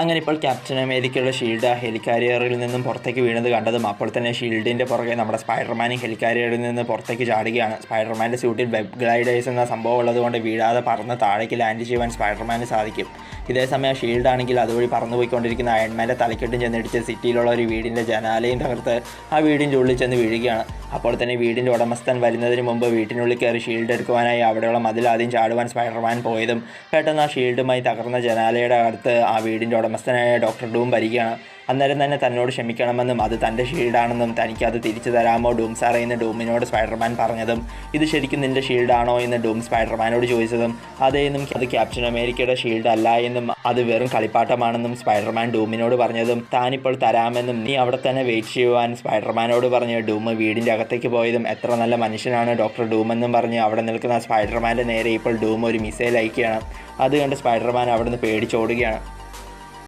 അങ്ങനെ ഇപ്പോൾ ക്യാപ്റ്റൻ അമേരിക്കയുടെ ഷീൽഡ് ആ ഹെലികാരിയറിൽ നിന്നും പുറത്തേക്ക് വീണത് കണ്ടതും അപ്പോൾ തന്നെ ഷീൽഡിൻ്റെ പുറകെ നമ്മുടെ സ്പൈഡർമാനും ഹെലികാരിയറിൽ നിന്ന് പുറത്തേക്ക് ചാടുകയാണ്. സ്പൈഡർമാൻ്റെ സ്യൂട്ടിൽ വെബ് ഗ്ലൈഡേഴ്സ് എന്ന സംഭവം ഉള്ളതുകൊണ്ട് വീഴാതെ പറന്ന് താഴേക്ക് ലാൻഡ് ചെയ്യുവാൻ സ്പൈഡർമാന് സാധിക്കും. ഇതേസമയം ഷീൽഡ് ആണെങ്കിൽ അതുവഴി പറന്നുപോയിക്കൊണ്ടിരിക്കുന്ന അയൺമാൻ്റെ തലക്കെട്ടും ചെന്നിടിച്ച് സിറ്റിയിലുള്ള ഒരു വീടിൻ്റെ ജനാലയും തകർത്ത് ആ വീടിൻ്റെ ഉള്ളിൽ ചെന്ന് വീഴുകയാണ്. അപ്പോൾ തന്നെ വീടിൻ്റെ ഉടമസ്ഥൻ വരുന്നതിന് മുമ്പ് വീട്ടിനുള്ളിൽ കയറി ഷീൽഡ് എടുക്കുവാനായി അവിടെയുള്ള മതിൽ ആദ്യം ചാടുവാൻ സ്പൈഡർമാൻ പോയതും പെട്ടെന്ന് ആ ഷീൽഡുമായി തകർന്ന ജനാലയുടെ അടുത്ത് ആ വീടിൻ്റെ ഉടമസ്ഥനായ ഡോക്ടർ ഡൂം വരികയാണ്. അന്നേരം തന്നെ തന്നോട് ക്ഷമിക്കണമെന്നും അത് തൻ്റെ ഷീൽഡാണെന്നും തനിക്കത് തിരിച്ചു തരാമോ ഡൂം സാറേ എന്ന് ഡൂമിനോട് സ്പൈഡർമാൻ പറഞ്ഞതും ഇത് ശരിക്കും നിൻ്റെ ഷീൽഡാണോ എന്ന് ഡൂം സ്പൈഡർമാനോട് ചോദിച്ചതും അതേന്നും അത് ക്യാപ്റ്റൻ അമേരിക്കയുടെ ഷീൽഡ് അല്ല എന്നും അത് വെറും കളിപ്പാട്ടമാണെന്നും സ്പൈഡർമാൻ ഡൂമിനോട് പറഞ്ഞതും താനിപ്പോൾ തരാമെന്നും നീ അവിടെ തന്നെ വെയിറ്റ് ചെയ്യുവാൻ സ്പൈഡർമാനോട് പറഞ്ഞ് ഡൂം വീടിൻ്റെ അകത്തേക്ക് പോയതും എത്ര നല്ല മനുഷ്യനാണ് ഡോക്ടർ ഡൂം എന്നും പറഞ്ഞ് അവിടെ നിൽക്കുന്ന സ്പൈഡർമാൻ്റെ നേരെ ഇപ്പോൾ ഡൂം ഒരു മിസൈൽ അയക്കുകയാണ്. അത് കണ്ട് സ്പൈഡർമാൻ അവിടെ നിന്ന് പേടിച്ചോടുകയാണ്.